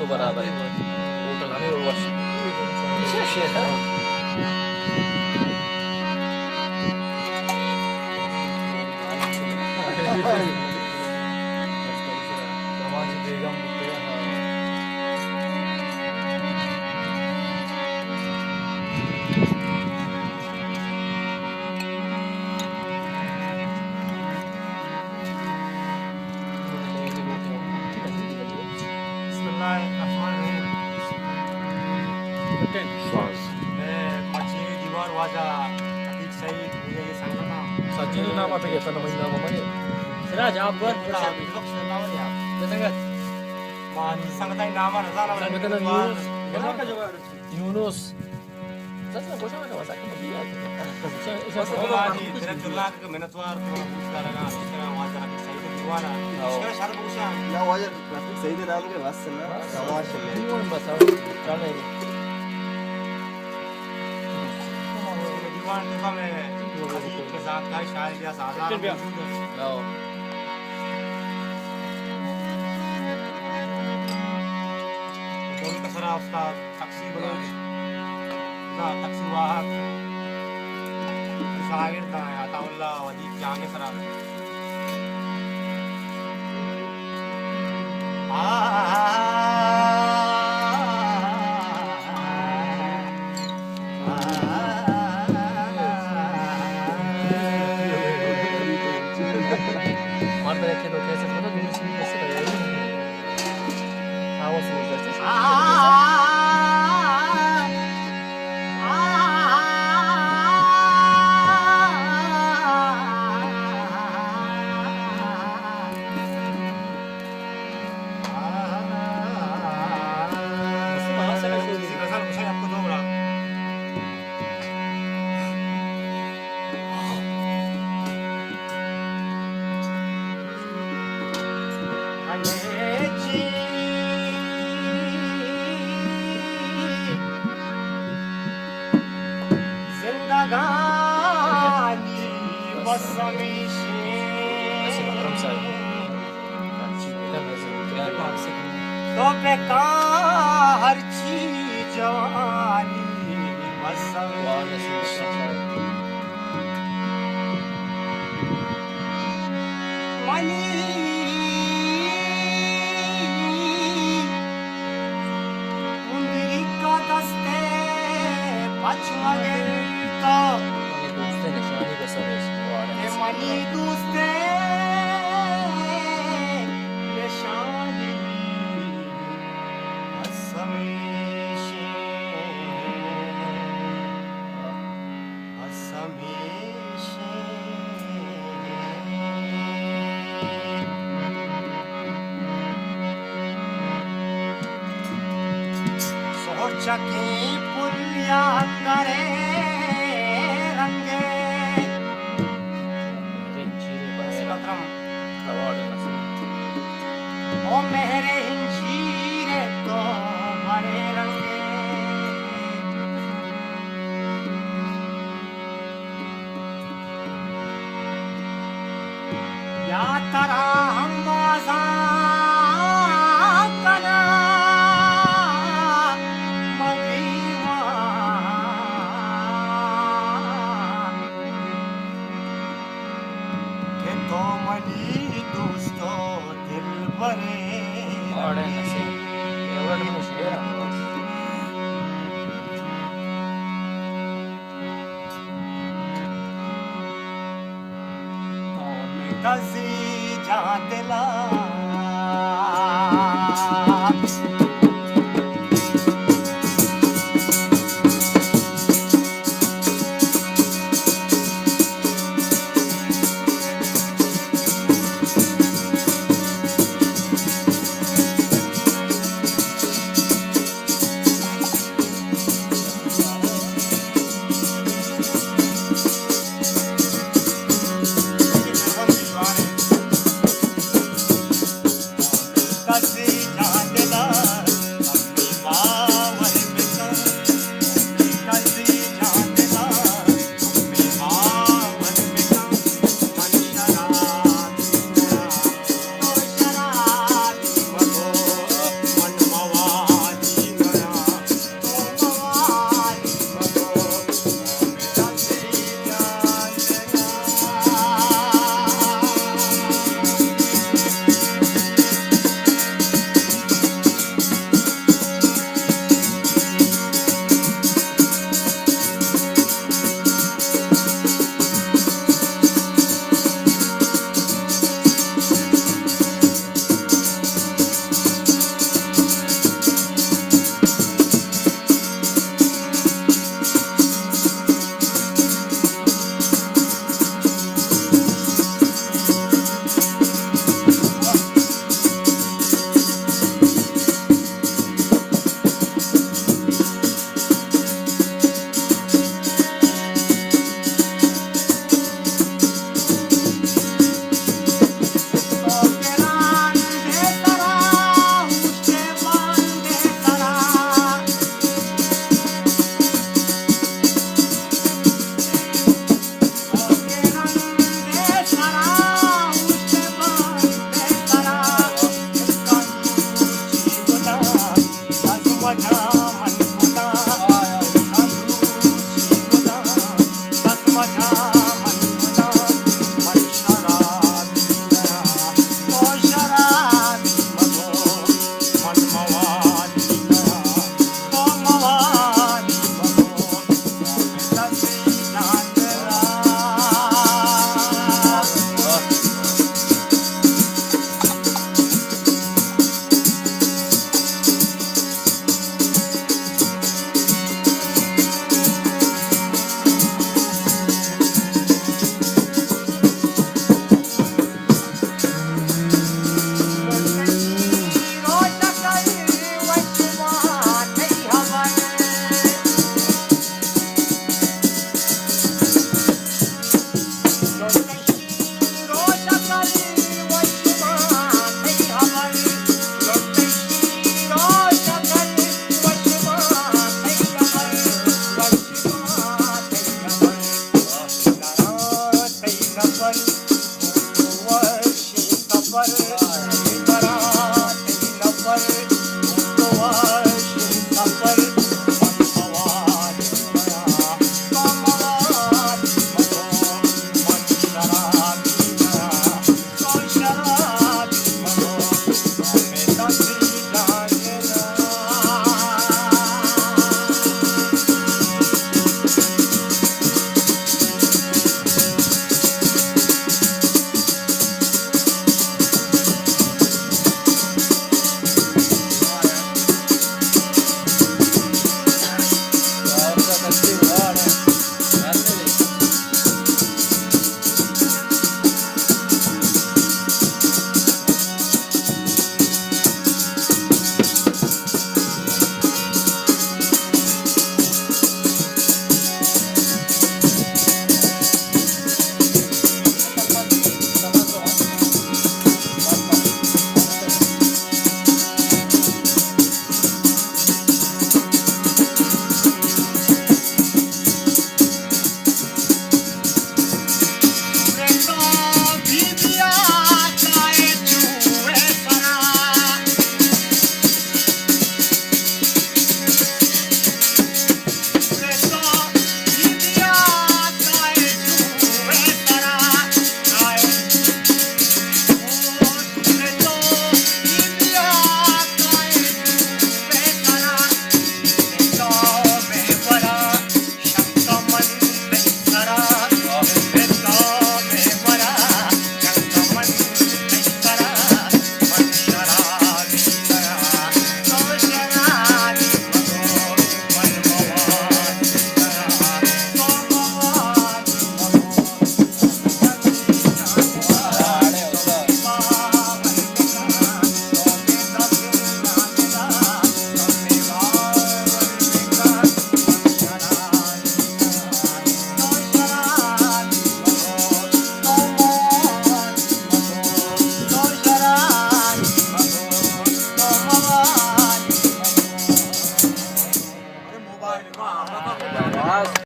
तो बराबर है होटल हमें वर्ष Sajini nama apa ya? Nama ini nama apa? Sudah jawab buat. Dengar. Sangatai nama Razana. Sangatai Yunus. Kenapa jawab? Yunus. Saya bosan ada masa kemudian. Saya direkturlah ke menatuar sekarang wajar saya Juara. Sekarang syarat bosan. Ya wajar grafik saya itu dalam ke wasna. Sama sih. Ini orang bahasa cara ini. दीवान तो हमें अजीब के साथ का शायद या साझा low कौन का सरा उसका टैक्सी बना ना टैक्सी वाहक शागिर्द था अताउल्ला वजीब जाने सरा तो बेकार हर चीज जवानी मनी मुंडी का दस्ते पछवागे तो दोस्ते निशानी का सवेश मनी दोस्ते निशानी चकी पुलिया करे रंगे ओ मेरे हिंजीरे तो बड़े रंगे या तरा हम बाजा Kazi jaan dila